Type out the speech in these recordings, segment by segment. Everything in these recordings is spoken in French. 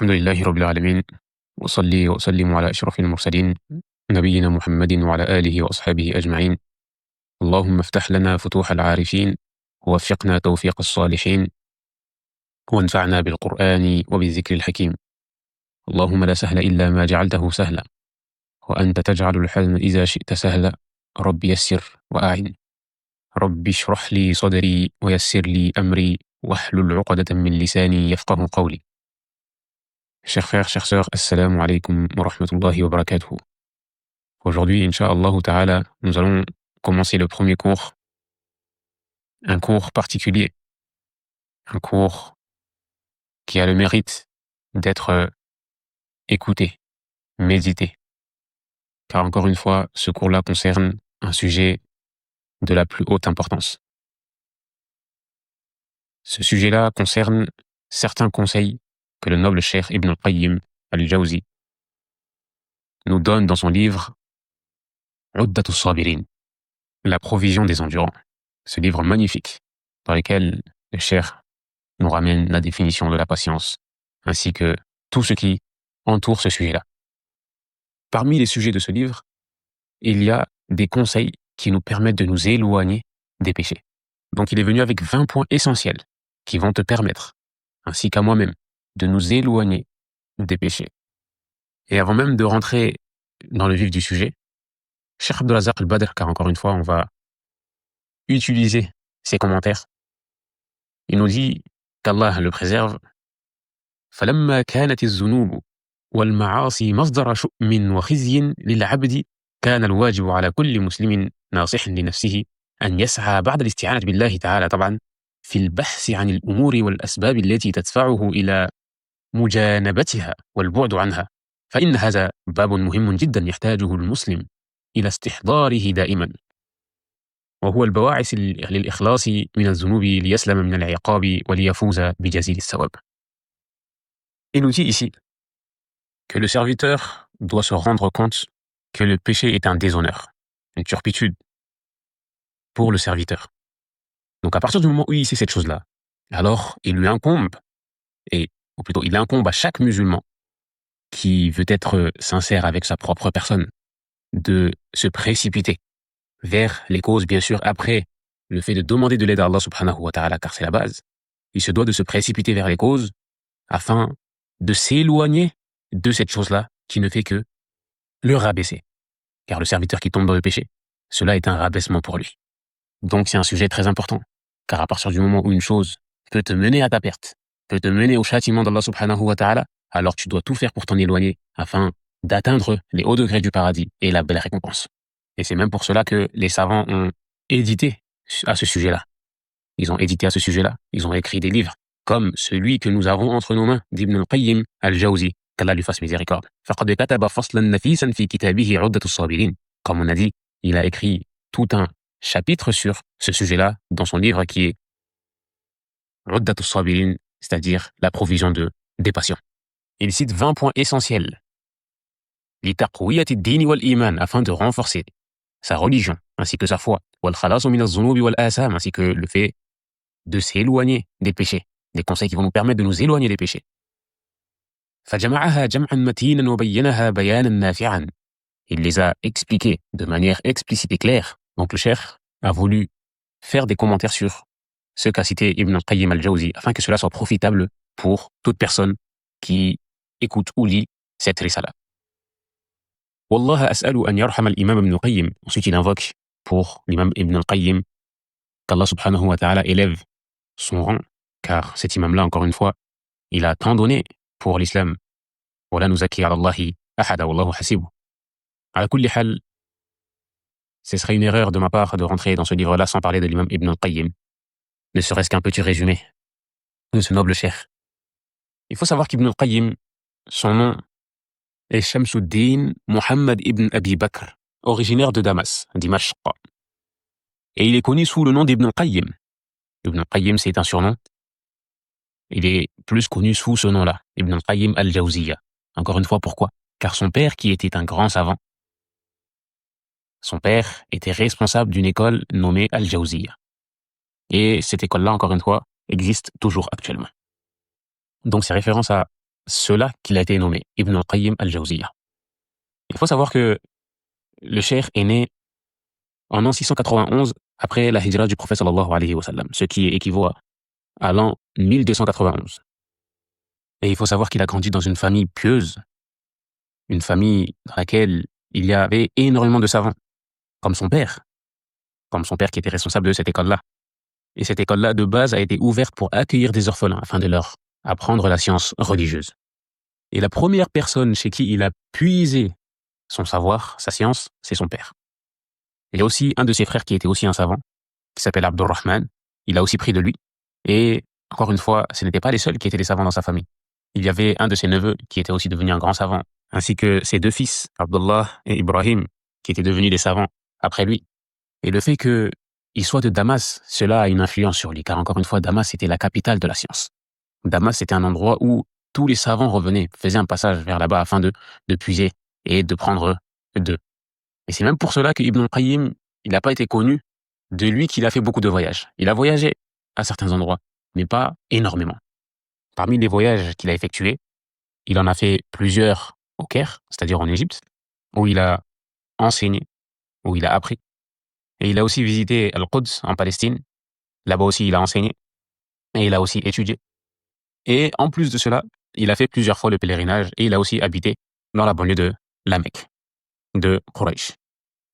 الحمد لله رب العالمين وأصلي وأسلم على أشرف المرسلين نبينا محمد وعلى آله وأصحابه أجمعين. اللهم افتح لنا فتوح العارفين ووفقنا توفيق الصالحين وانفعنا بالقرآن وبالذكر الحكيم. اللهم لا سهل إلا ما جعلته سهلا وأنت تجعل الحزن إذا شئت سهلا. رب يسر وأعن. رب اشرح لي صدري ويسر لي أمري واحلل عقدة من لساني يفقه قولي. Chers frères, chères sœurs, assalamu alaikum wa rahmatullahi wa barakatuh. Aujourd'hui, incha'Allah ta'ala, nous allons commencer le premier cours, un cours particulier, un cours qui a le mérite d'être écouté, médité. Car encore une fois, ce cours-là concerne un sujet de la plus haute importance. Ce sujet-là concerne certains conseils que le noble cheikh Ibn al-Qayyim al-Jawzi nous donne dans son livre Uddat al-Sabirin, la provision des endurants. Ce livre magnifique dans lequel le cheikh nous ramène la définition de la patience, ainsi que tout ce qui entoure ce sujet-là. Parmi les sujets de ce livre, il y a des conseils qui nous permettent de nous éloigner des péchés. Donc il est venu avec 20 points essentiels qui vont te permettre, ainsi qu'à moi-même, de nous éloigner des péchés. Et avant même de rentrer dans le vif du sujet, Cheikh Abdulrazak al-Badr, car encore une fois, on va utiliser ses commentaires. Il nous dit qu'Allah le préserve. فَلَمَّا كَانَتِ الذُّنُوبُ وَالْمَعَاصِي مَصْدَرَ شُؤْمٍ وَخِزْيٍ لِلْعَبْدِ كان الواجب على كل مسلم ناصح لنفسه أن يسعى بعد الاستعانة بالله تعالى طبعا في البحث عن الأمور والأسباب التي تدفعه إلى مجانبتها والبعد عنها، فإن هذا باب مهم جدا يحتاجه المسلم إلى استحضاره دائما، وهو البواعث للإخلاص من الذنوب ليسلم من العقاب وليفوز بجزيل الثواب. Il nous dit ici que le serviteur doit se rendre compte que le péché est un déshonneur, une turpitude pour le serviteur. Donc à partir du moment où il sait cette chose-là, alors il lui incombe, ou plutôt il incombe à chaque musulman qui veut être sincère avec sa propre personne, de se précipiter vers les causes, bien sûr, après le fait de demander de l'aide à Allah subhanahu wa ta'ala, car c'est la base. Il se doit de se précipiter vers les causes afin de s'éloigner de cette chose-là qui ne fait que le rabaisser. Car le serviteur qui tombe dans le péché, cela est un rabaissement pour lui. Donc c'est un sujet très important, car à partir du moment où une chose peut te mener à ta perte, peut te mener au châtiment d'Allah subhanahu wa ta'ala, alors tu dois tout faire pour t'en éloigner afin d'atteindre les hauts degrés du paradis et la belle récompense. Et c'est même pour cela que les savants ont édité à ce sujet-là. Ils ont édité à ce sujet-là. Ils ont écrit des livres comme celui que nous avons entre nos mains d'Ibn al-Qayyim al-Jawzi, qu'Allah lui fasse miséricorde. فَقَدْ كَتَبَ فَصْلًا نَفِيسًا فِي كِتَابِهِ عُدَّةُ الصَّابِرِينَ. Comme on a dit, il a écrit tout un chapitre sur ce sujet-là dans son livre qui est عُدَّةُ الصَّابِرِينَ, c'est-à-dire la provision des patients. Il cite 20 points essentiels لِتَقْوِيَةِ الدِّينِ وَالْإِيمَانِ, afin de renforcer sa religion ainsi que sa foi, وَالْخَلَاصُ مِنَ الذُّنُوبِ وَالْآثَامِ, ainsi que le fait de s'éloigner des péchés, des conseils qui vont nous permettre de nous éloigner des péchés. فَجَمَعَهَا جَمْعًا مَتِينًا وَبَيَّنَهَا بَيَانًا نَافِعًا. Il les a expliqués de manière explicite et claire. Donc le cheikh a voulu faire des commentaires sur ce qu'a cité Ibn al-Qayyim al-Jawzi, afin que cela soit profitable pour toute personne qui écoute ou lit cette risala. Wallah as'alu an yarham al-imam Ibn al-Qayyim. Ensuite il invoque pour l'imam Ibn al-Qayyim qu'Allah subhanahu wa ta'ala élève son rang, car cet imam-là, encore une fois, il a tant donné pour l'islam. وَلَا نُزَكِّي عَلَى اللَّهِ أَحَدًا وَاللَّهُ حَسِيبُهُ. على كل حال, ce serait une erreur de ma part de rentrer dans ce livre-là sans parler de l'imam Ibn al-Qayyim, ne serait-ce qu'un petit résumé de ce noble cheikh. Il faut savoir qu'Ibn al-Qayyim, son nom est Shamsuddin Muhammad ibn Abi Bakr, originaire de Damas, Dimashq. Et il est connu sous le nom d'Ibn al-Qayyim. Ibn al-Qayyim, c'est un surnom. Il est plus connu sous ce nom-là, Ibn al-Qayyim al-Jawziyya. Encore une fois, pourquoi? Car son père, qui était un grand savant, son père était responsable d'une école nommée al-Jawziyya. Et cette école-là, encore une fois, existe toujours actuellement. Donc c'est référence à cela qu'il a été nommé Ibn al-Qayyim al-Jawziyya. Il faut savoir que le cheikh est né en l'an 691 après la hijra du prophète sallallahu alayhi wa sallam, ce qui équivaut à l'an 1291. Et il faut savoir qu'il a grandi dans une famille pieuse, une famille dans laquelle il y avait énormément de savants, comme son père qui était responsable de cette école-là. Et cette école-là, de base, a été ouverte pour accueillir des orphelins afin de leur apprendre la science religieuse. Et la première personne chez qui il a puisé son savoir, sa science, c'est son père. Il y a aussi un de ses frères qui était aussi un savant, qui s'appelle Abdurrahman. Il a aussi pris de lui. Et encore une fois, ce n'étaient pas les seuls qui étaient des savants dans sa famille. Il y avait un de ses neveux qui était aussi devenu un grand savant, ainsi que ses deux fils, Abdullah et Ibrahim, qui étaient devenus des savants après lui. Et le fait qu'il soit de Damas, cela a une influence sur lui, car encore une fois, Damas était la capitale de la science. Damas était un endroit où tous les savants revenaient, faisaient un passage vers là-bas afin de puiser et de prendre d'eux. Et c'est même pour cela que Ibn al-Qayyim, il n'a pas été connu de lui qu'il a fait beaucoup de voyages. Il a voyagé à certains endroits, mais pas énormément. Parmi les voyages qu'il a effectués, il en a fait plusieurs au Caire, c'est-à-dire en Égypte, où il a enseigné, où il a appris. Et il a aussi visité Al-Quds en Palestine. Là-bas aussi, il a enseigné. Et il a aussi étudié. Et en plus de cela, il a fait plusieurs fois le pèlerinage et il a aussi habité dans la banlieue de la Mecque, de Quraysh.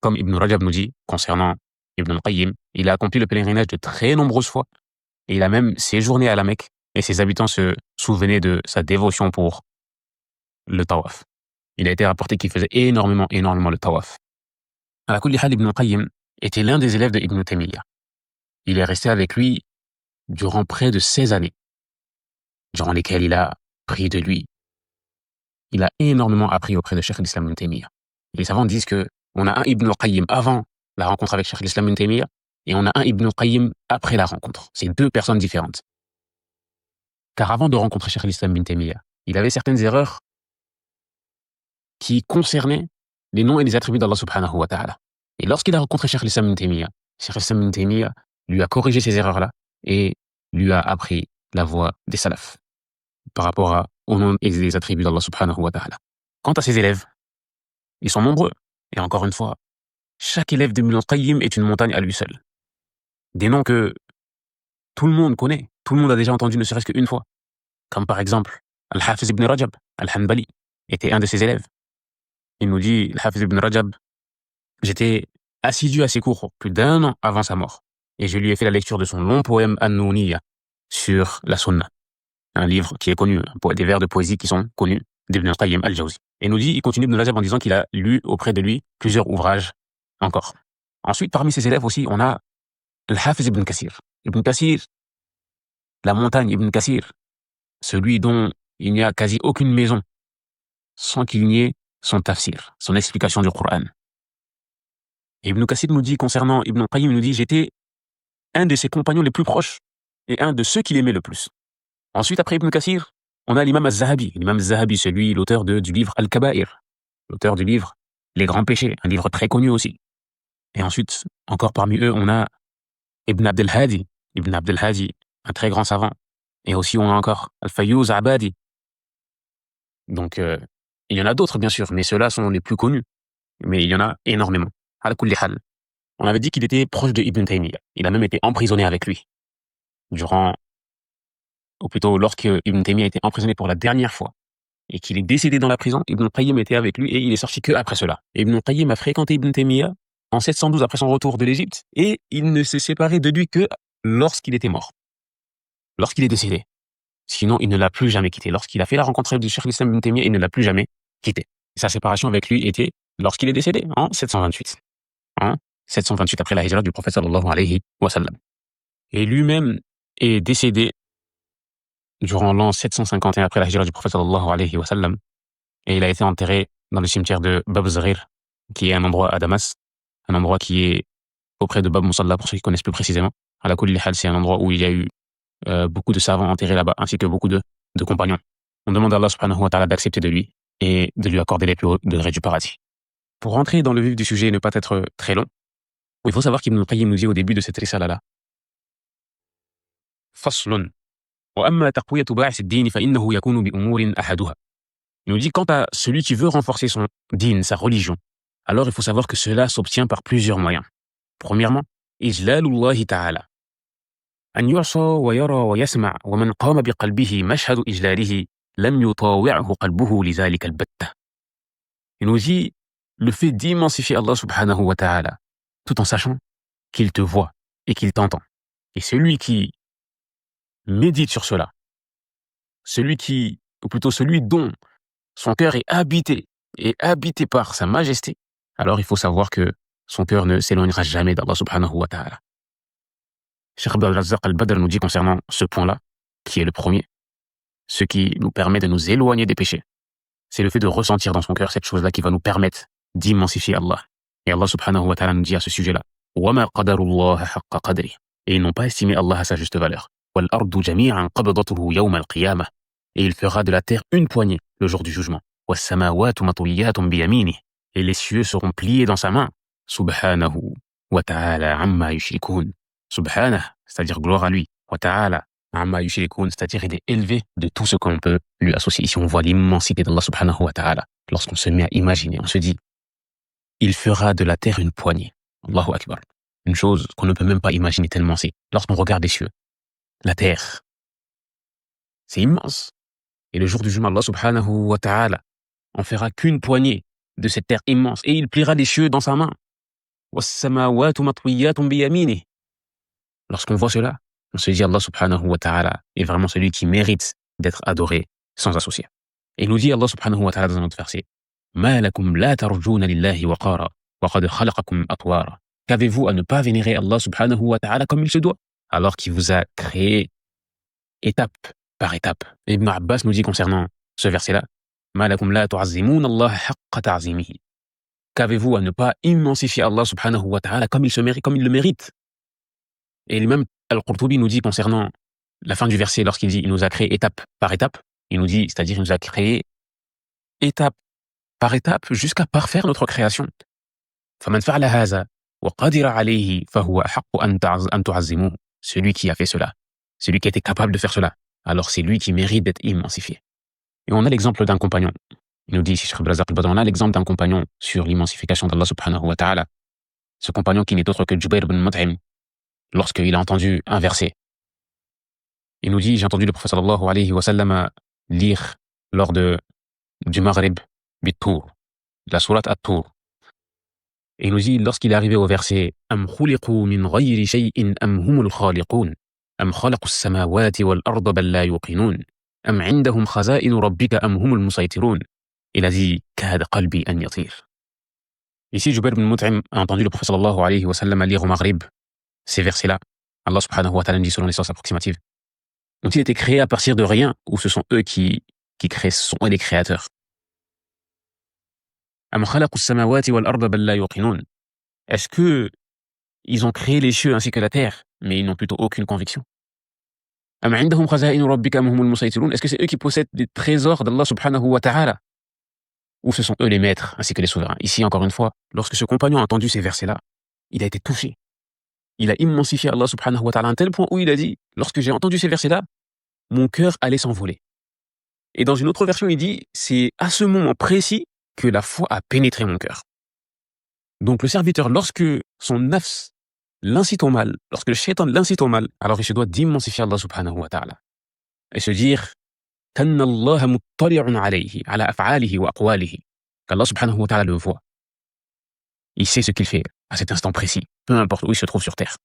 Comme Ibn Rajab nous dit concernant Ibn al-Qayyim, il a accompli le pèlerinage de très nombreuses fois. Et il a même séjourné à la Mecque et ses habitants se souvenaient de sa dévotion pour le tawaf. Il a été rapporté qu'il faisait énormément le tawaf. Ala kulli hal, Ibn al-Qayyim était l'un des élèves de Ibn Taymiyyah. Il est resté avec lui durant près de 16 années, durant lesquelles il a pris de lui. Il a énormément appris auprès de Cheikh al-Islam Ibn Taymiyyah. Les savants disent que on a un Ibn al-Qayyim avant la rencontre avec Cheikh al-Islam Ibn Taymiyyah et on a un Ibn al-Qayyim après la rencontre. C'est deux personnes différentes. Car avant de rencontrer Cheikh al-Islam Ibn Taymiyyah, il avait certaines erreurs qui concernaient les noms et les attributs d'Allah subhanahu wa ta'ala. Et lorsqu'il a rencontré Cheikh al-Islam Ibn Taymiyyah, Cheikh al-Islam Ibn Taymiyyah lui a corrigé ces erreurs-là et lui a appris la voie des salafs par rapport aux noms et les attributs d'Allah subhanahu wa ta'ala. Quant à ses élèves, ils sont nombreux. Et encore une fois, chaque élève d'Ibn al-Qayyim est une montagne à lui seul. Des noms que tout le monde connaît, tout le monde a déjà entendu ne serait-ce qu'une fois. Comme par exemple, Al-Hafiz ibn Rajab, Al-Hanbali, était un de ses élèves. Il nous dit, Al-Hafiz ibn Rajab, j'étais assidu à ses cours plus d'1 an avant sa mort. Et je lui ai fait la lecture de son long poème An-Nuniyya sur la Sunna. Un livre qui est connu, des vers de poésie qui sont connus d'Ibn al-Qayyim al-Jawzi. Et nous dit, il continue Ibn Rajab en disant qu'il a lu auprès de lui plusieurs ouvrages encore. Ensuite, parmi ses élèves aussi, on a Al-Hafiz ibn Kathir. Ibn Kathir, la montagne Ibn Kathir, celui dont il n'y a quasi aucune maison sans qu'il n'y ait son tafsir, son explication du Coran. Et Ibn Kathir nous dit, concernant Ibn al-Qayyim, il nous dit, j'étais un de ses compagnons les plus proches et un de ceux qu'il aimait le plus. Ensuite, après Ibn Kathir, on a l'imam al-Zahabi. L'imam al-Zahabi, celui, l'auteur du livre Al-Kaba'ir, l'auteur du livre Les Grands Péchés, un livre très connu aussi. Et ensuite, encore parmi eux, on a Ibn Abd al-Hadi. Ibn Abd al-Hadi, un très grand savant. Et aussi, on a encore Al-Fayyuz Abadi. Donc, il y en a d'autres, bien sûr, mais ceux-là sont les plus connus. Mais il y en a énormément. Ala kulli hal. On avait dit qu'il était proche de Ibn Taymiyyah. Il a même été emprisonné avec lui. Ou plutôt lorsque Ibn Taymiyyah a été emprisonné pour la dernière fois et qu'il est décédé dans la prison, Ibn Qayyim était avec lui et il est sorti que après cela. Ibn Qayyim a fréquenté Ibn Taymiyyah en 712 après son retour de l'Égypte et il ne s'est séparé de lui que lorsqu'il était mort, lorsqu'il est décédé. Sinon, il ne l'a plus jamais quitté. Lorsqu'il a fait la rencontre du Cheikh al-Islam Ibn Taymiyyah, il ne l'a plus jamais quitté. Sa séparation avec lui était lorsqu'il est décédé, en 728. En 728 après la hijra du prophète sallallahu alayhi wa sallam. Et lui-même est décédé durant l'an 751 après la hijra du prophète sallallahu alayhi wa sallam. Et il a été enterré dans le cimetière de Bab Zahir, qui est un endroit à Damas, un endroit qui est auprès de Bab Musalla, pour ceux qui connaissent plus précisément. Ala kulli hal, c'est un endroit où il y a eu beaucoup de savants enterrés là-bas, ainsi que beaucoup de compagnons. On demande à Allah subhanahu wa ta'ala d'accepter de lui et de lui accorder les plus hauts degrés du paradis. Pour rentrer dans le vif du sujet et ne pas être très long, il faut savoir qu'Ibn Qayyim nous dit au début de cette risala-là, Faslun, وأما تقوية باعث الدين فإنه يكون بأمور أحدها. Il nous dit quant à celui qui veut renforcer son din, sa religion, alors il faut savoir que cela s'obtient par plusieurs moyens. Premièrement, إجلال الله تعالى. أن يعصى ويرى ويسمع ومن قام بقلبه مشهد إجلاله لم يطاوعه قلبه لذلك البتة. Il nous dit le fait d'immensifier Allah subhanahu wa ta'ala tout en sachant qu'il te voit et qu'il t'entend. Et celui qui médite sur cela, ou plutôt celui dont son cœur est habité par sa majesté, alors il faut savoir que son cœur ne s'éloignera jamais d'Allah subhanahu wa ta'ala. Cheikh Abdul Razzaq al-Badr nous dit concernant ce point-là, qui est le premier, ce qui nous permet de nous éloigner des péchés, c'est le fait de ressentir dans son cœur cette chose-là qui va nous permettre d'immensifier Allah. Et Allah subhanahu wa ta'ala nous dit à ce sujet-là, وَمَا قَدَرُ اللَّهَ حَقَّ قَدْرِهِ. Et ils n'ont pas estimé Allah à sa juste valeur. وَالْأَرْضُ جَمِيعًا قَبْضَتُهُ يَوْمَ الْقِيَامَةِ. Et il fera de la terre une poignée le jour du jugement. وَالسَّمَاوَاتُ مَطْوِيَّاتٌ بِيَمِينِهِ. Et les cieux seront pliés dans sa main. Subhanahu wa ta'ala amma yushrikun. Subhanah, c'est-à-dire gloire à lui. Wa ta'ala amma yushrikun, c'est-à-dire il est élevé de tout ce qu'on peut lui associer. Ici on voit l'immensité d'Allah subhanahu wa ta'ala. Lorsqu'on se met à imaginer, on se dit, il fera de la terre une poignée. Allahu Akbar. Une chose qu'on ne peut même pas imaginer tellement c'est. Lorsqu'on regarde les cieux, la terre, c'est immense. Et le jour du jugement, Allah subhanahu wa ta'ala en fera qu'une poignée de cette terre immense. Et il pliera les cieux dans sa main. Lorsqu'on voit cela, on se dit Allah subhanahu wa ta'ala est vraiment celui qui mérite d'être adoré sans associé. Et il nous dit Allah subhanahu wa ta'ala dans un autre verset, Ma lakum la tarjuna lillahi waqara wa qad khalaqakum atwara. Qu'avez-vous à ne pas vénérer Allah subhanahu wa ta'ala comme il se doit, alors qu'il vous a créé étape par étape. Et Ibn Abbas nous dit concernant ce verset-là, Ma lakum la tu'azzimuna Allah haqqa ta'zimihi. Qu'avez-vous à ne pas immensifier Allah subhanahu wa ta'ala comme il le mérite. Et l'imam Al-Qurtubi nous dit concernant la fin du verset, lorsqu'il dit il nous a créé étape par étape, il nous dit, c'est-à-dire il nous a créé étape par étape jusqu'à parfaire notre création. فَمَنْ فَعْلَ هَذَا وَقَدِرَ عَلَيْهِ فَهُوَ أَحَقُّ أَنْ تُعَزِّمُوهُ. Celui qui a fait cela, celui qui était capable de faire cela, alors c'est lui qui mérite d'être immensifié. Et on a l'exemple d'un compagnon. Il nous dit ici, Cheikh Abdul Razzaq al-Badr, on a l'exemple d'un compagnon sur l'immensification d'Allah subhanahu wa ta'ala. Ce compagnon qui n'est autre que Jubayr ibn Mut'im, lorsqu'il a entendu un verset. Il nous dit, j'ai entendu le prophète sallallahu alayhi wa sallam lire lors du Maghrib bit-Tour, la sourate at-Tour. Et il nous dit, lorsqu'il est arrivé au verset Am khuliqu min ghayri shay'in am humul khaliqun am khalaqu as-samawati wal arda bal la yuqinun am 'indahum khaza'inu rabbika am humul musaytirun. Il a dit Kad qalbi an yatir. Ici, Jubayr ibn Mut'im a entendu le prophète sallallahu alayhi wa sallam lire au Maghrib ces versets-là. Allah subhanahu wa ta'ala dit selon les sources approximatives. Ont-ils été créés à partir de rien ou ce sont eux qui créent, ce sont eux les créateurs? Am khalaqu as-samawati wal arda bal la yuqinun. Est-ce que ils ont créé les cieux ainsi que la terre, mais ils n'ont plutôt aucune conviction? Am 'indahum khaza'inu rabbika am humul musaytirun. Est-ce que c'est eux qui possèdent des trésors d'Allah subhanahu wa ta'ala? Ou ce sont eux les maîtres ainsi que les souverains? Ici, encore une fois, lorsque ce compagnon a entendu ces versets-là, il a été touché. Il a immensifié Allah subhanahu wa ta'ala à un tel point où il a dit, lorsque j'ai entendu ces versets-là, mon cœur allait s'envoler. Et dans une autre version, il dit, c'est à ce moment précis que la foi a pénétré mon cœur. Donc le serviteur, lorsque son nafs l'incite au mal, lorsque le shaitan l'incite au mal, alors il se doit d'immensifier Allah subhanahu wa ta'ala. Et se dire, qu'Anna Allah muttali'un alayhi, ala af'alihi wa aqwalihi. Qu'Allah subhanahu wa ta'ala le voit. Il sait ce qu'il fait à cet instant précis, peu importe où il se trouve sur terre.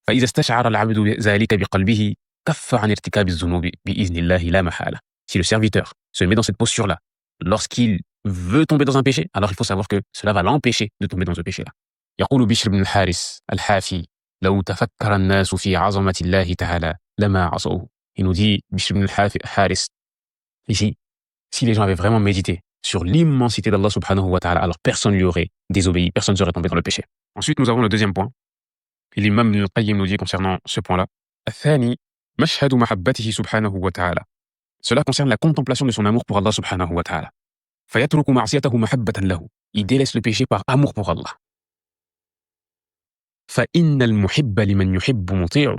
فإذا استشعر العبد ذلك بقلبه كف عن ارتكاب الذنوب بإذن الله لا محالة. Si le serviteur se met dans cette posture-là, lorsqu'il veut tomber dans un péché, alors il faut savoir que cela va l'empêcher de tomber dans ce péché-là. يقول بشر بن الحارث الحافي لو تفكر الناس في عظمة الله تعالى لما عصوه. Il nous dit, Bishr ibn al-Haris, ici, si les gens avaient vraiment médité sur l'immensité d'Allah subhanahu wa ta'ala, alors personne ne lui aurait désobéi, personne ne serait tombé dans le péché. Ensuite, nous avons le deuxième point. Et l'imam Ibn al-Qayyim nous dit concernant ce point-là, الثاني مشهد محبته سبحانه وتعالى. Cela concerne la contemplation de son amour pour Allah subhanahu wa ta'ala. فيترك معصيته محبة له. Il délaisse le péché par amour pour Allah. فإن المحب لمن يحب مطيع.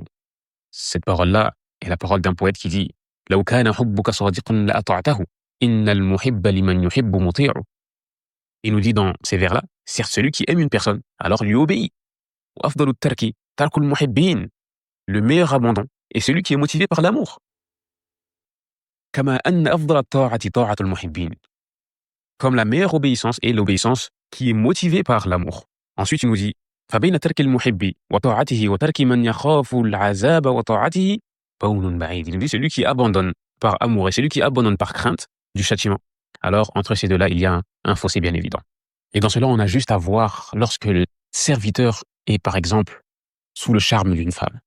Cette parole-là Et la parole d'un poète qui dit لو كان حبك صادقا لأطعته إن المحب لمن يحب مطيع. Il nous dit dans ces vers-là, certes celui qui aime une personne, alors lui obéit. وأفضل الترك ترك المحبين. Le meilleur abandon est celui qui est motivé par l'amour. كما أن أفضل الطاعة طاعة المحبين. Comme la meilleure obéissance est l'obéissance qui est motivée par l'amour. Ensuite, il nous dit فبين ترك المحب وطاعته وترك من يخاف العذاب وطاعته بون بعيد. Il nous dit celui qui abandonne par amour et celui qui abandonne par crainte du châtiment. Alors, entre ces deux-là, il y a un fossé bien évident. Et dans cela, on a juste à voir lorsque le serviteur est, par exemple, sous le charme d'une femme,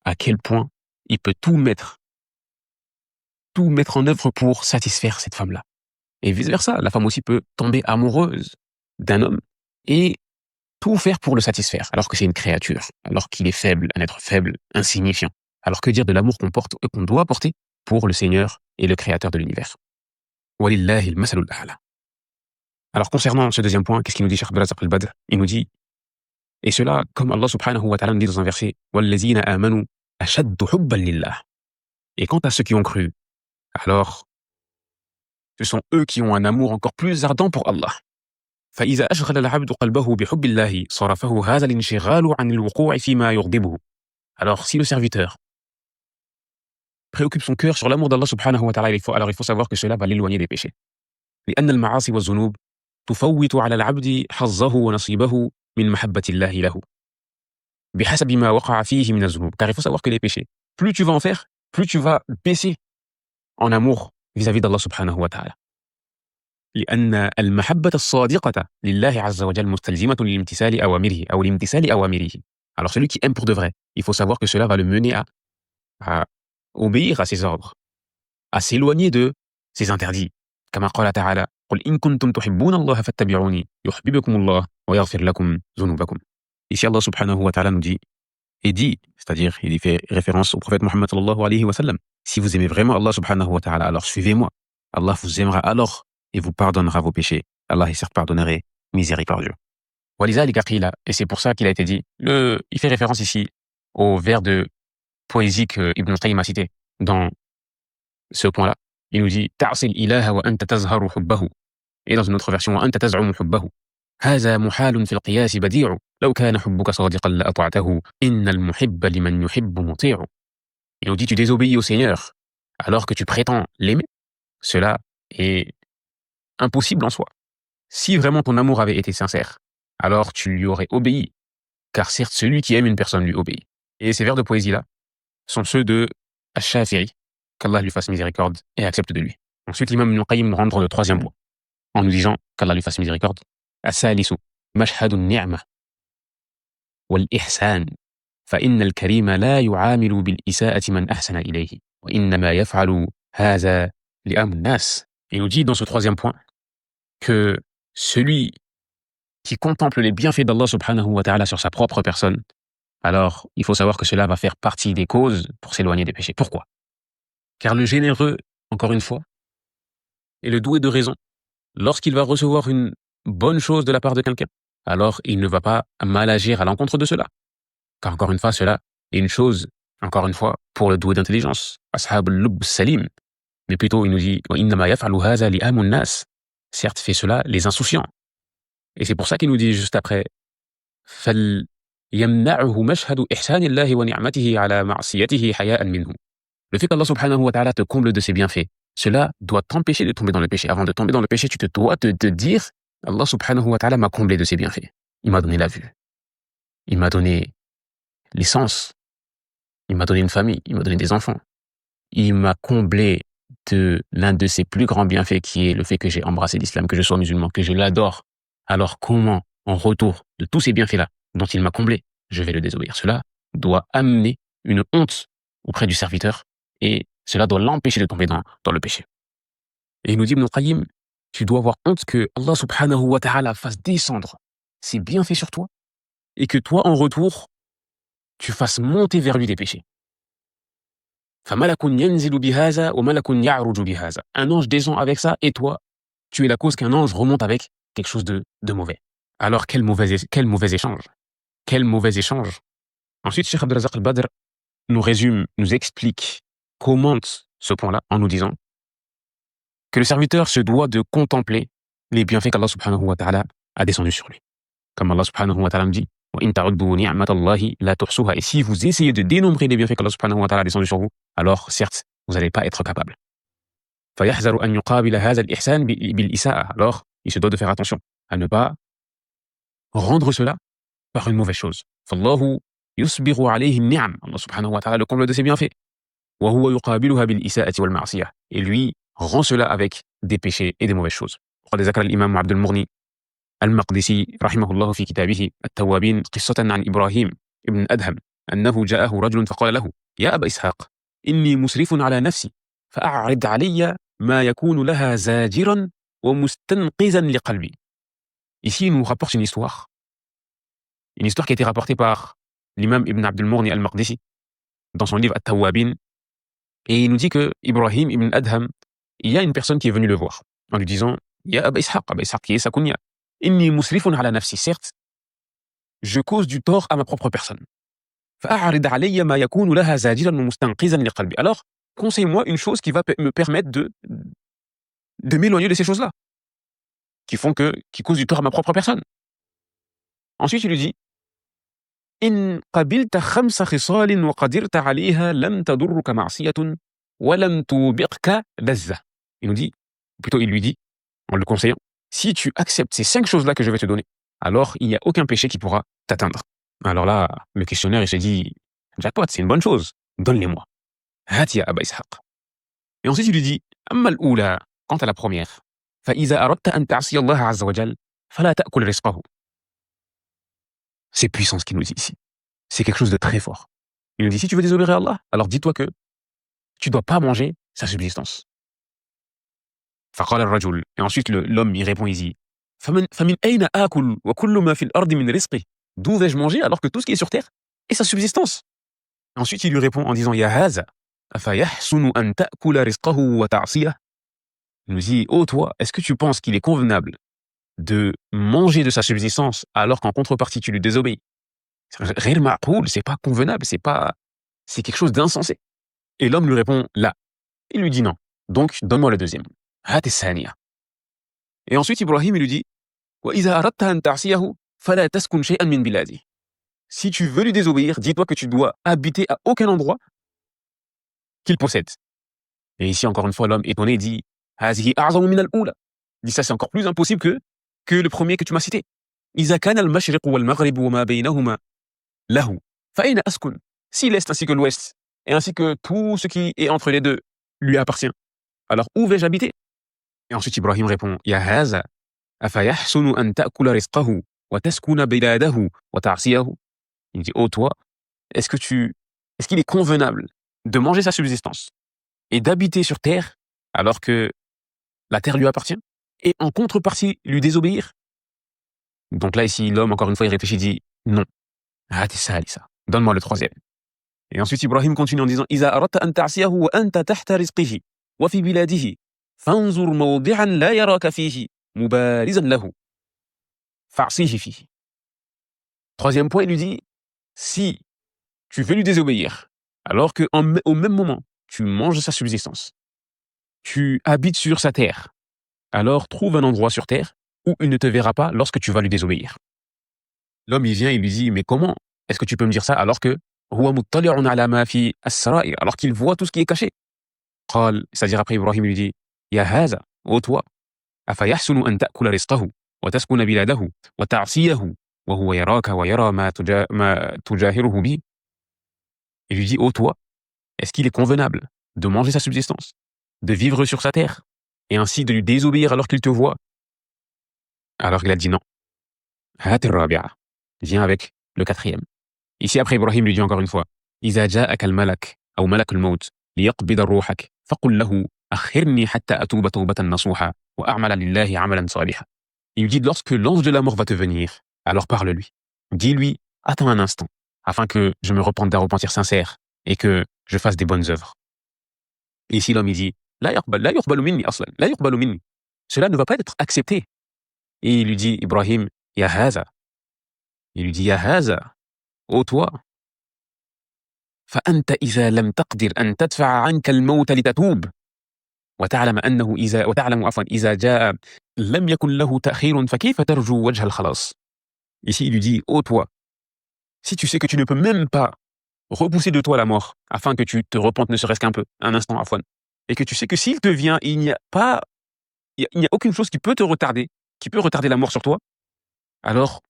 à quel point il peut tout mettre en œuvre pour satisfaire cette femme-là. Et vice-versa, la femme aussi peut tomber amoureuse d'un homme et tout faire pour le satisfaire, alors que c'est une créature, alors qu'il est faible, un être faible, insignifiant. Alors que dire de l'amour qu'on porte et qu'on doit porter pour le Seigneur et le Créateur de l'univers. Walillahi al-masalul a'la. Alors concernant ce deuxième point, qu'est-ce qu'il nous dit Cheikh Abdel Razak al-Badr? Il nous dit, et cela, comme Allah subhanahu wa ta'ala nous dit dans un verset, وَالَّذِينَ آمَنُوا أَشَدُّ حُبًّا لِلَّهِ. Et quant à ceux qui ont cru, alors ce sont eux qui ont un amour encore plus ardent pour Allah. فإذا أشغل العبد قلبه بحب الله صرفه هذا الانشغال عن الوقوع فيما يغضبه. Alors si le serviteur préoccupe son cœur sur l'amour d'Allah subhanahu wa ta'ala, alors il faut savoir que cela va l'éloigner des péchés. لأن المعاصي والذنوب تفوت على العبد حظه ونصيبه من محبة الله له بحسب ما وقع فيه من الذنوب. Car il faut savoir que les péchés, plus tu vas en faire, plus tu vas baisser en amour vis-à-vis d'Allah subhanahu wa ta'ala. لأن المحبة الصادقة لله عز وجل مستلزمة للامتثال أوامره أو لامتثال أوامره. Alors celui qui aime pour de vrai, il faut savoir que cela va le mener à obéir à ses ordres, à s'éloigner de ses interdits. كما قال تعالى قل إن كنتم تحبون الله فاتبعوني يحببكم الله ويغفر لكم ذنوبكم. Ici Allah subhanahu wa ta'ala nous dit, et dit, c'est-à-dire il fait référence au prophète Mohammed sallallahu alayhi wa sallam, si vous aimez vraiment Allah subhanahu wa ta'ala, alors suivez-moi. Allah vous aimera alors et vous pardonnera vos péchés. Allah est certes pardonnerait, miséricordieux. ولذلك قيل, et c'est pour ça qu'il a été dit, il fait référence ici au vers de poésie que Ibn Qayyim a cité dans ce point-là. Il nous dit تعصي الإله وأنت تزهر حبه. Et dans une autre version وأنت تزعم حبه. هذا محال في القياس بديع لو كان حبك صادقا لأطعته إن المحب لمن يحب مطيع. Il nous dit tu désobéis au Seigneur alors que tu prétends l'aimer. Cela est impossible en soi. Si vraiment ton amour avait été sincère, alors tu lui aurais obéi. Car certes, celui qui aime une personne lui obéit. Et ces vers de poésie-là sont ceux de Ash-Shafiri, qu'Allah lui fasse miséricorde et accepte de lui. Ensuite, l'imam Ibn Qayyim nous rentre dans le troisième point, en nous disant qu'Allah lui fasse miséricorde. As-salisu, mashhadu ni'ma wal-ihsan, فإن الكريم لا يعامل بالإساءة من أحسن إليه وإنما يفعل هذا لأمر الناس. Il nous dit dans ce troisième point que celui qui contemple les bienfaits d'Allah subhanahu wa ta'ala sur sa propre personne, alors il faut savoir que cela va faire partie des causes pour s'éloigner des péchés. Pourquoi? Car le généreux, encore une fois, est le doué de raison. Lorsqu'il va recevoir une bonne chose de la part de quelqu'un, alors il ne va pas mal agir à l'encontre de cela. Car encore une fois, cela est une chose, encore une fois, pour le doué d'intelligence. Ashab al-lubb salim. Mais plutôt, il nous dit وَإِنَّمَا يَفْعَلُ هَذَا لِأَمُ النَّاسِ. Certes, fait cela les insouciants. Et c'est pour ça qu'il nous dit juste après فَلْيَمْنَعُهُ مَشْهَدُ إِحْسَانِ اللَّهِ وَنِعْمَتِهِ عَلَى مَعْصِيَتِهِ حَيَاءً مِنْهُ. Le fait qu'Allah subhanahu wa ta'ala te comble de ses bienfaits, cela doit t'empêcher de tomber dans le péché. Avant de tomber dans le péché, tu te dois te dire Allah subhanahu wa ta'ala m'a comblé de ses bienfaits. Il m'a donné la vue. Il m'a donné les sens. Il m'a donné une famille. Il m'a donné des enfants. Il m'a comblé de l'un de ses plus grands bienfaits qui est le fait que j'ai embrassé l'islam, que je sois musulman, que je l'adore. Alors comment, en retour de tous ces bienfaits-là dont il m'a comblé, je vais le désobéir? Cela doit amener une honte auprès du serviteur et cela doit l'empêcher de tomber dans le péché. Et il nous dit Ibn Qayyim, tu dois avoir honte que Allah subhanahu wa ta'ala fasse descendre ses bienfaits sur toi et que toi, en retour, tu fasses monter vers lui des péchés. فَمَلَكٌ يَنْزِلُ بِهَذَا وَمَلَكٌ يَعْرُجُ بِهَذَا. Un ange descend avec ça et toi, tu es la cause qu'un ange remonte avec quelque chose de mauvais. Alors quel mauvais échange. Quel mauvais échange. Ensuite, Cheikh Abdel Razak al-Badr nous résume, nous explique, commente ce point-là en nous disant que le serviteur se doit de contempler les bienfaits qu'Allah subhanahu wa ta'ala a descendus sur lui. Comme Allah subhanahu wa ta'ala me dit, وَإِن تَعُدُّوا نِعْمَةَ اللَّهِ لَا تُحْصُوهَا. Et si vous essayez de dénombrer les bienfaits qu'Allah subhanahu wa ta'ala a descendus sur vous, alors certes, vous n'allez pas être capable. فَيَحْذَرُ أَن يُقَابِلَ هَذَا الْإِحْسَانِ بِالْإِسَاءَةِ. Alors, il se doit de faire attention à ne pas rendre cela par une mauvaise chose. فَاللَّهُ يُسْبِغُ عَلَيْهِ النِّعَمَ. Allah subhanahu wa ta'ala le comble de ses bienfaits. وَهُوَ يُقَابِلُهَا بِالْإِسَاءَةِ وَالْمَعْصِيَةِ. Et lui rend cela avec des péchés et des mauvaises choses. قد ذكر الإمام عبد المغني المقدسي رحمه الله في كتابه التوابين قصة عن إبراهيم ابن أدهم أنه جاءه رجل فقال له يا أبا إسحاق إني مسرف على نفسي فأعرض علي ما يكون لها زاجرا ومستنقذا لقلبي. Ici, il nous rapporte une histoire qui a été rapportée par l'imam Ibn Abd al-Mughni al-Maqdisi dans son livre At-Tawwabin, et il nous dit que Ibrahim ibn Adham, il y a une personne qui est venue le voir en lui disant Ya Aba Ishaq qui est sa kunya, inni musrifun ala nafsi, certes, je cause du tort à ma propre personne. Fa'arid alayya ma yakunu laha zajiran wa mustanqizan li qalbi. Alors, conseille-moi une chose qui va me permettre de m'éloigner de ces choses-là, qui causent du tort à ma propre personne. Ensuite, il lui dit إن قبلت 5 خصال وقدرت عليها لم تضرك معصية ولم توبقك لذة. Il nous dit, ou plutôt il lui dit, en le conseillant, si tu acceptes ces 5 choses-là que je vais te donner, alors il n'y a aucun péché qui pourra t'atteindre. Alors là, le questionnaire, il se dit, jackpot, c'est une bonne chose, donne-les-moi. هات يا أبا إسحاق. Et ensuite il lui dit, أما الأولى, quant à la première, فإذا أردت أن تعصي الله عز وجل فلا تأكل رزقه. C'est puissant ce qu'il nous dit ici. C'est quelque chose de très fort. Il nous dit, si tu veux désobéir à Allah, alors dis-toi que tu ne dois pas manger sa subsistance. فقال الرجل. Et ensuite l'homme il répond ici, فمن أين آكل وكل ما في الأرض من رزقه. D'où vais-je manger alors que tout ce qui est sur terre est sa subsistance? Ensuite il lui répond en disant, يا هذا أفيحسن أن تأكل رزقه وتعصيه. Il nous dit, oh toi, est-ce que tu penses qu'il est convenable de manger de sa subsistance alors qu'en contrepartie tu lui désobéis? C'est pas convenable, c'est quelque chose d'insensé. Et l'homme lui répond là. Il lui dit non. Donc donne-moi le deuxième. Et ensuite Ibrahim il lui dit si tu veux lui désobéir, dis-toi que tu dois habiter à aucun endroit qu'il possède. Et ici encore une fois l'homme étonné dit dit ça c'est encore plus impossible que le premier que tu m'as cité. Si l'Est ainsi que l'Ouest, et ainsi que tout ce qui est entre les deux, lui appartient, alors où vais-je habiter? Et ensuite Ibrahim répond, Ya haza, afayahsunu an ta'kula rizqahu, wa taskuna biladahu, wa ta'siyahu. Il dit, oh toi, est-ce qu'il est convenable de manger sa subsistance et d'habiter sur terre alors que la terre lui appartient et en contrepartie lui désobéir? Donc là ici l'homme encore une fois il réfléchit, dit non. Donne-moi le troisième. Et ensuite Ibrahim continue en disant إذا أردت أن تعصيه وأنت تحت رزقه وفي بلاده فانظر موضعا لا يراك فيه مبارزا له فاعصيه فيه. Troisième point, il lui dit, si tu veux lui désobéir alors que au même moment tu manges sa subsistance, tu habites sur sa terre, alors trouve un endroit sur terre où il ne te verra pas lorsque tu vas lui désobéir. L'homme il vient, il lui dit, mais comment est-ce que tu peux me dire ça alors que alors qu'il voit tout ce qui est caché? C'est-à-dire après Ibrahim lui dit, Ya haza, ô toi, afayahsunu an ta'kula rizqahu wa taskuna biladahu wa ta'siyahu wa huwa yaraka wa yara ma tujahiruhu bi. Il lui dit, ô toi, est-ce qu'il est convenable de manger sa subsistance, de vivre sur sa terre et ainsi de lui désobéir alors qu'il te voit? Alors il a dit non. Viens avec le quatrième. Ici après Ibrahim lui dit encore une fois, إذا جاءك الملك أو ملك الموت ليقبض روحك فقل له أخرني حتى أتوب توبة نصوحا وأعمل لله عملا صالحا. Il lui dit, lorsque l'ange de la mort va te venir, alors parle-lui. Dis-lui, attends un instant, afin que je me repente d'un repentir sincère et que je fasse des bonnes œuvres. Et ici l'homme il dit, لا يقبل مني أصلا, لا يقبل مني. Cela ne va pas être accepté. Et il lui dit, Ibrahim, Ya haza. Il lui dit, Ya haza, ô toi, فأنت إذا لم تقدر أن تدفع عنك الموت لتتوب وتعلم عفوا إذا جاء لم يكن له تأخير فكيف ترجو وجه الخلاص. Ici, il lui dit, ô toi, si tu sais que tu ne peux même pas repousser de toi la mort afin que tu te repentes ne serait-ce qu'un peu, un instant, afwan, et que tu sais que s'il te vient, il n'y a aucune chose qui peut te retarder, qui peut retarder la mort sur toi, alors,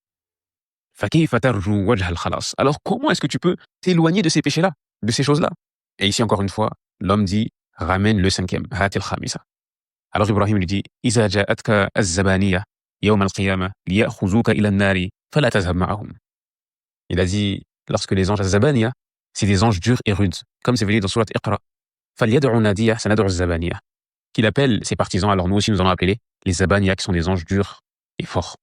فكيف ترجو وجه الخلاص. Alors, comment est-ce que tu peux t'éloigner de ces péchés-là, de ces choses-là? Et ici, encore une fois, l'homme dit, ramène le cinquième, هات الخامسة. Alors Ibrahim lui dit, إذا جاءتك الزبانية يوم القيامة ليأخذوك إلى النار فلا تذهب معهم. Il a dit, lorsque les anges الزبانية, c'est des anges durs et rudes, comme c'est venu dans Surat Iqra. فليدع ناديه سندع الزبانية. Qu'il appelle ses partisans, alors nous aussi nous allons appeler les Zabaniya, qui sont des anges durs et forts.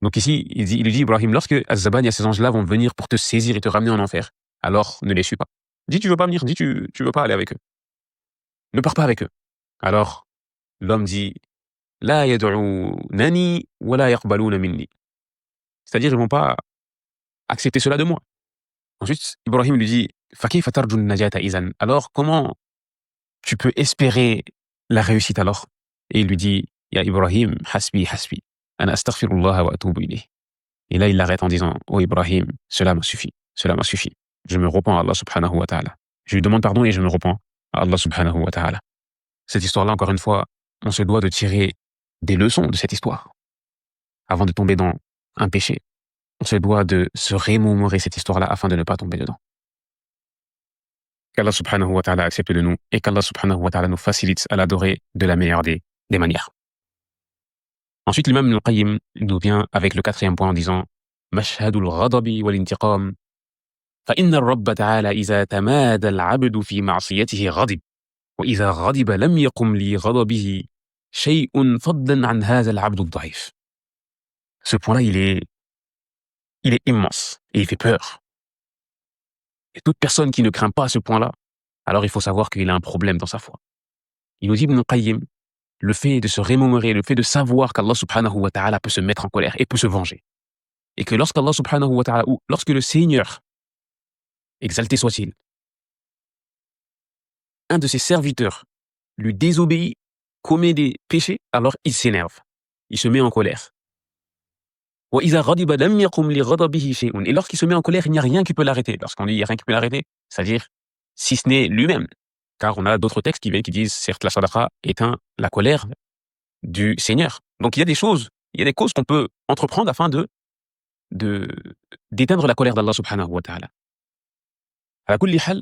Donc ici, il lui dit, Ibrahim, lorsque Az-Zabaniya, ces anges-là vont venir pour te saisir et te ramener en enfer, alors ne les suis pas. Dis, tu veux pas venir, dis, tu veux pas aller avec eux. Ne pars pas avec eux. Alors, l'homme dit, La yad'unani wa la yaqbaluna minni. C'est-à-dire, ils vont pas accepter cela de moi. Ensuite, Ibrahim lui dit, Fakayfa tarju an-najata izan. Alors, comment tu peux espérer la réussite alors? Et il lui dit, Ya Ibrahim, hasbi, hasbi. Ana astaghfirullah wa atubu ilayh. Et là, il l'arrête en disant, Oh Ibrahim, cela m'a suffi, cela m'a suffi. Je me repens à Allah subhanahu wa ta'ala. Je lui demande pardon et je me repens à Allah subhanahu wa ta'ala. Cette histoire-là, encore une fois, on se doit de tirer des leçons de cette histoire. Avant de tomber dans un péché, on se doit de se remémorer cette histoire-là afin de ne pas tomber dedans. Qu'Allah subhanahu wa ta'ala accepte de nous et qu'Allah subhanahu wa ta'ala nous facilite à l'adorer de la meilleure des manières. Ensuite, l'imam Ibn al-Qayyim nous vient avec le quatrième point en disant مشهد الغضب والانتقام فإن الرب تعالى إذا تمادى العبد في معصيته غضب وإذا غضب لم يقم لغضبه شيء فضلا عن هذا العبد الضعيف. Ce point-là, il est immense et il fait peur. Et toute personne qui ne craint pas ce point-là, alors il faut savoir qu'il a un problème dans sa foi. Il nous dit Ibn al-Qayyim, le fait de se remémorer, le fait de savoir qu'Allah subhanahu wa ta'ala peut se mettre en colère et peut se venger. Et que lorsqu'Allah subhanahu wa ta'ala, ou lorsque le Seigneur, exalté soit-il, un de ses serviteurs lui désobéit, commet des péchés, alors il s'énerve, il se met en colère. Et lorsqu'il se met en colère, il n'y a rien qui peut l'arrêter. Lorsqu'on dit il n'y a rien qui peut l'arrêter, c'est-à-dire si ce n'est lui-même. Car on a d'autres textes qui viennent qui disent certes la sadaqa éteint la colère du Seigneur. Donc il y a des choses, il y a des causes qu'on peut entreprendre afin d'éteindre la colère d'Allah subhanahu wa ta'ala. Ala kulli hal,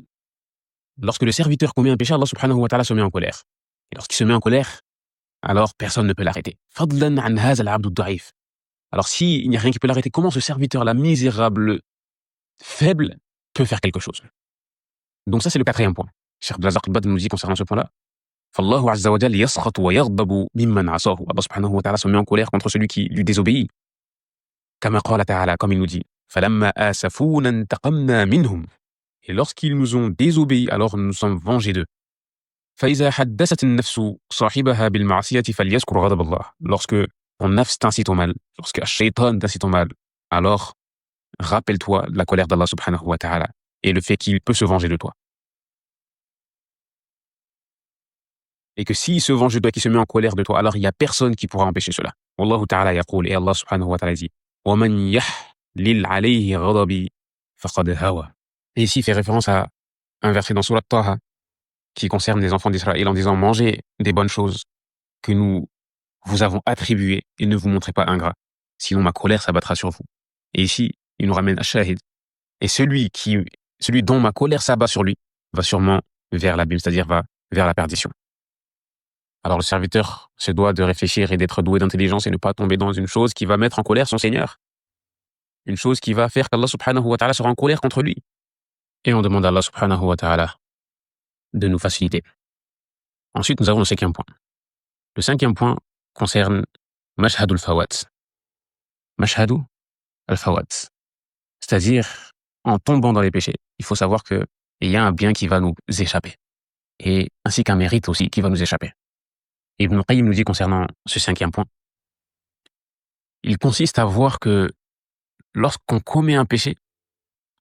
lorsque le serviteur commet un péché, Allah subhanahu wa ta'ala se met en colère. Et lorsqu'il se met en colère, alors personne ne peut l'arrêter. Fadlan an hadha al-'abd ad-da'if. Alors s'il n'y a rien qui peut l'arrêter, comment ce serviteur-là misérable, faible, peut faire quelque chose? Donc ça c'est le quatrième point. Cheikh Abdel-Razak al-Badr nous dit concernant ce point-là, فالله عز وجل يسخط ويغضب ممن عصاه. Allah subhanahu wa ta'ala se met en colère contre celui qui lui désobéit. كما قال تعالى, comme il nous dit, فلما آسفونا انتقمنا منهم. Et lorsqu'ils nous ont désobéi, alors nous nous sommes vengés d'eux. فإذا حدثت النفس صاحبها بالمعصية فليذكر غضب الله. Lorsque ton nafs t'incite au mal, lorsque Shaitan t'incite au mal, alors rappelle-toi de la colère d'Allah subhanahu wa ta'ala et le fait qu'il peut se venger de toi. Et que s'il se venge de toi, qu'il se met en colère de toi, alors il n'y a personne qui pourra empêcher cela. Wallahu ta'ala yaqul, et Allah subhanahu wa ta'ala dit وَمَنْ يَحْلِلْ عَلَيْهِ غَضَبِي فَقَدْ هَوَى. Et ici, il fait référence à un verset dans Surat Taha qui concerne les enfants d'Israël en disant mangez des bonnes choses que nous vous avons attribuées et ne vous montrez pas ingrats, sinon ma colère s'abattra sur vous. Et ici, il nous ramène à Shahid. Et celui dont ma colère s'abat sur lui va sûrement vers l'abîme, c'est-à-dire va vers la perdition. Alors le serviteur se doit de réfléchir et d'être doué d'intelligence et ne pas tomber dans une chose qui va mettre en colère son Seigneur. Une chose qui va faire qu'Allah subhanahu wa ta'ala sera en colère contre lui. Et on demande à Allah subhanahu wa ta'ala de nous faciliter. Ensuite, nous avons le cinquième point. Le cinquième point concerne Mashhadul Fawat. Mashhadu al-Fawat. C'est-à-dire, en tombant dans les péchés, il faut savoir qu'il y a un bien qui va nous échapper. Et ainsi qu'un mérite aussi qui va nous échapper. Et Ibn Qayyim nous dit concernant ce cinquième point, il consiste à voir que lorsqu'on commet un péché,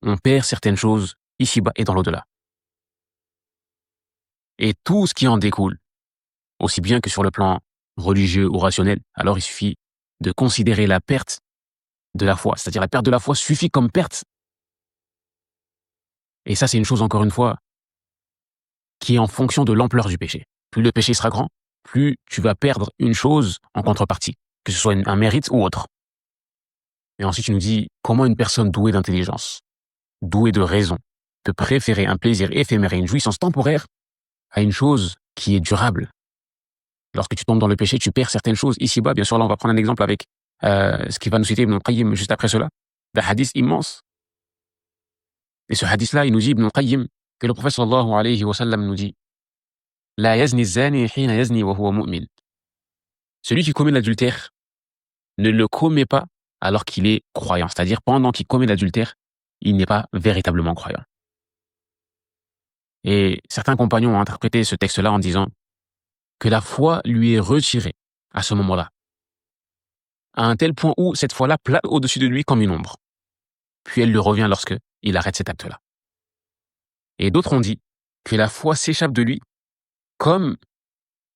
on perd certaines choses ici-bas et dans l'au-delà. Et tout ce qui en découle, aussi bien que sur le plan religieux ou rationnel, alors il suffit de considérer la perte de la foi. C'est-à-dire la perte de la foi suffit comme perte. Et ça, c'est une chose, encore une fois, qui est en fonction de l'ampleur du péché. Plus le péché sera grand, plus tu vas perdre une chose en contrepartie, que ce soit un mérite ou autre. Et ensuite, il nous dit comment une personne douée d'intelligence, douée de raison, peut préférer un plaisir éphémère et une jouissance temporaire à une chose qui est durable. Lorsque tu tombes dans le péché, tu perds certaines choses ici-bas. Bien sûr, là, on va prendre un exemple avec ce qui va nous citer Ibn al-Qayyim juste après cela, d'un hadith immense. Et ce hadith-là, il nous dit, Ibn al-Qayyim, que le prophète sallallahu alayhi wa sallam nous dit La yazni zani hina yazni wa huwa mu'min. Celui qui commet l'adultère ne le commet pas alors qu'il est croyant. C'est-à-dire, pendant qu'il commet l'adultère, il n'est pas véritablement croyant. Et certains compagnons ont interprété ce texte-là en disant que la foi lui est retirée à ce moment-là, à un tel point où cette foi-là plane au-dessus de lui comme une ombre. Puis elle lui revient lorsque il arrête cet acte-là. Et d'autres ont dit que la foi s'échappe de lui comme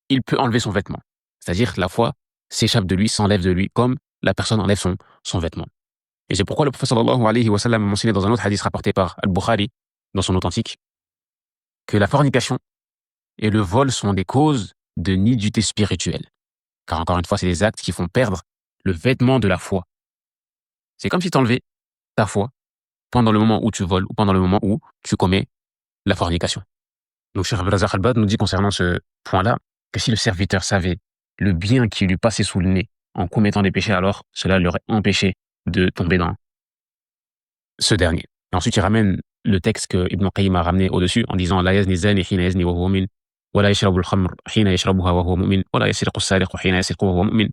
il peut enlever son vêtement. C'est-à-dire que la foi s'échappe de lui, s'enlève de lui comme la personne enlève son vêtement. Et c'est pourquoi le prophète sallallahu alayhi wa sallam a mentionné dans un autre hadith rapporté par Al-Bukhari, dans son authentique, que la fornication et le vol sont des causes de nudité spirituelle. Car encore une fois, c'est des actes qui font perdre le vêtement de la foi. C'est comme si tu enlevais ta foi pendant le moment où tu voles ou pendant le moment où tu commets la fornication. Donc, Cheikh Abdel Al-Bad nous dit concernant ce point-là que si le serviteur savait le bien qui lui passait sous le nez en commettant des péchés, alors cela l'aurait empêché de tomber dans ce dernier. Et ensuite, il ramène le texte que Ibn Qayyim a ramené au-dessus en disant La yazni zani hina yazni wa huwa mu'min, wa la yashrabu al-khamr hina yashrabuha wa huwa mu'min, wa la yasriqu as-sariqu hina yasriqu wa huwa mu'min.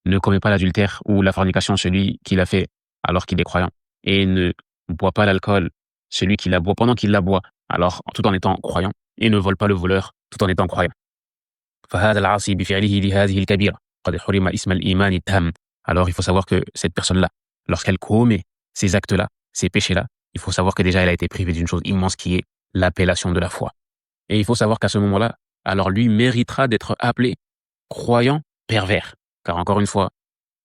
Ne commet pas l'adultère ou la fornication celui qui l'a fait alors qu'il est croyant, et ne boit pas l'alcool celui qui la boit pendant qu'il la boit, alors tout en étant croyant, et ne vole pas le voleur tout en étant croyant. فهذا العاصي بفعله لهذه الكبيرة قد حرم اسم الإيمان التام. Alors il faut savoir que cette personne-là, lorsqu'elle commet ces actes-là, ces péchés-là, il faut savoir que déjà elle a été privée d'une chose immense qui est l'appellation de la foi. Et il faut savoir qu'à ce moment-là, alors lui méritera d'être appelé croyant pervers. Car encore une fois,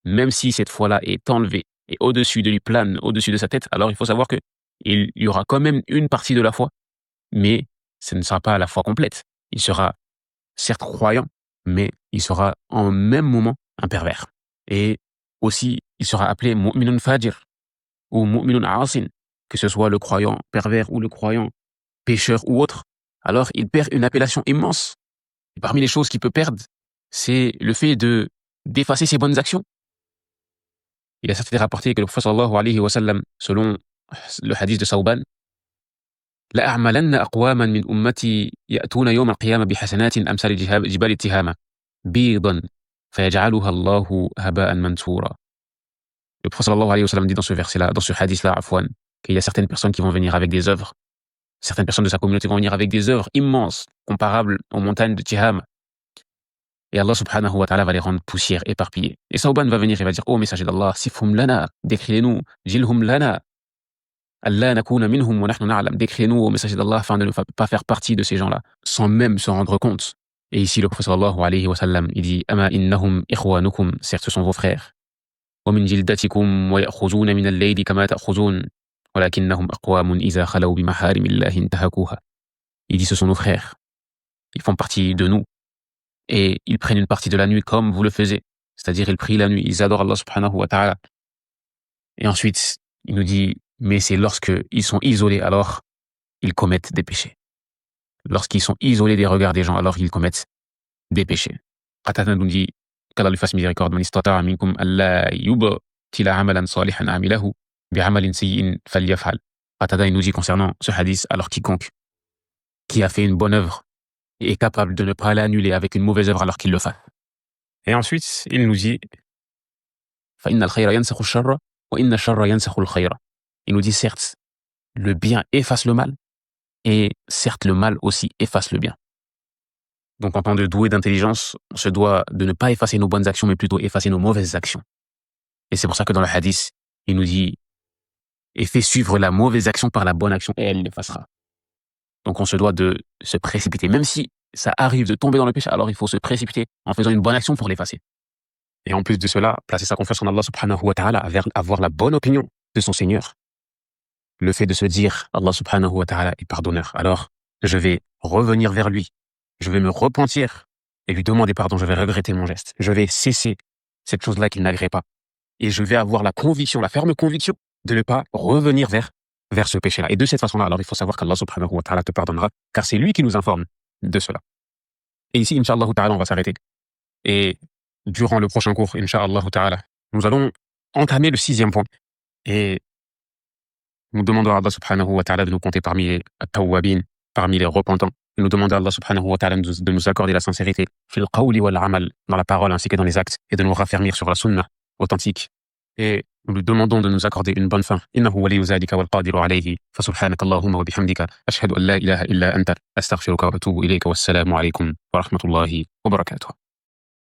même si cette foi-là est enlevée et au-dessus de lui, plane au-dessus de sa tête, alors il faut savoir que il y aura quand même une partie de la foi, mais ce ne sera pas la foi complète. Il sera certes croyant, mais il sera en même moment un pervers. Et aussi, il sera appelé mu'minun fajir ou mu'minun asin, que ce soit le croyant pervers ou le croyant pécheur ou autre. Alors, il perd une appellation immense. Et parmi les choses qu'il peut perdre, c'est le fait d'effacer ses bonnes actions. Il a certes été rapporté que le prophète sallallahu alayhi wa sallam, selon le hadith de Sauban, لأعملن أقواما من أمتي يأتون يوم القيامة بحسنات أمثال جبال التهامة بيضا فيجعلها الله هباء منثورا. Le prophète sallallahu alayhi wa sallam dit dans ce verset-là, dans ce hadith-là, Afwan, qu'il y a certaines personnes qui vont venir avec des œuvres. Certaines personnes de sa communauté vont venir avec des œuvres immenses, comparables aux montagnes de Tihama. Et Allah subhanahu wa ta'ala va les rendre poussière, éparpillées. Et Sauban va venir et va dire, oh messager d'Allah, sifhum lana, décris-les-nous, jilhum lana, Allah nakuna minhum wa nahnu na'lam, décris-les-nous au messager d'Allah afin de ne pas faire partie de ces gens-là, sans même se rendre compte. Et ici, le prophète sallallahu alayhi wa sallam, il dit, ama innahum ikhwanukum, certes ce sont vos frères. Wa min jildatikum wa ya'khuzuna min al-layli kama ta'khuzun, walakinnahum aqwamun iza khalaw bi maharimillahi intahakuha. Il dit, ce sont nos frères. Ils font partie de nous. Et ils prennent une partie de la nuit comme vous le faisiez. C'est-à-dire, ils prient la nuit, ils adorent Allah subhanahu wa ta'ala. Et ensuite, il nous dit, mais c'est lorsqu'ils sont isolés, alors ils commettent des péchés. Lorsqu'ils sont isolés des regards des gens, alors ils commettent des péchés. Qatada nous dit, qu'Allah lui fasse miséricorde, man istata'a minkum alla yubtila amalan salihan amilahu bi'amalin sayyi'in falyaf'al. Qatada il nous dit concernant ce hadith, alors quiconque qui a fait une bonne œuvre est capable de ne pas l'annuler avec une mauvaise œuvre alors qu'il le fasse. Et ensuite, il nous dit فَإِنَّ الْخَيْرَ يَنْسَخُ الشَّرَّ وَإِنَّ الشَّرَّ يَنْسَخُ الْخَيْرَ. Il nous dit certes, le bien efface le mal, et certes le mal aussi efface le bien. Donc en tant que doué d'intelligence, on se doit de ne pas effacer nos bonnes actions, mais plutôt effacer nos mauvaises actions. Et c'est pour ça que dans le hadith, il nous dit et fait suivre la mauvaise action par la bonne action et elle l'effacera. Donc on se doit de se précipiter. Même si ça arrive de tomber dans le péché, alors il faut se précipiter en faisant une bonne action pour l'effacer. Et en plus de cela, placer sa confiance en Allah subhanahu wa ta'ala, avoir la bonne opinion de son Seigneur. Le fait de se dire Allah subhanahu wa ta'ala est pardonneur. Alors je vais revenir vers lui. Je vais me repentir et lui demander pardon. Je vais regretter mon geste. Je vais cesser cette chose-là qu'il n'agrée pas. Et je vais avoir la conviction, la ferme conviction de ne pas revenir vers ce péché-là. Et de cette façon-là, alors il faut savoir qu'Allah subhanahu wa ta'ala te pardonnera, car c'est lui qui nous informe de cela. Et ici, Inch'Allah ta'ala, on va s'arrêter. Et durant le prochain cours, Inch'Allah ta'ala, nous allons entamer le 6e point. Et nous demandons à Allah subhanahu wa ta'ala de nous compter parmi les tawwabin, parmi les repentants. Et nous demandons à Allah subhanahu wa ta'ala de nous accorder la sincérité fil qawli wal amal, dans la parole ainsi que dans les actes, et de nous raffermir sur la sunna authentique. Et nous lui demandons de nous accorder une bonne fin. Innahu waliyu zalika wal qadiru alayhi. Fa subhanaka Allahumma wa bihamdika ashhadu an la ilaha illa anta astaghfiruka wa atubu ilayka. Wassalamu alaykum wa rahmatullahi wa barakatuh.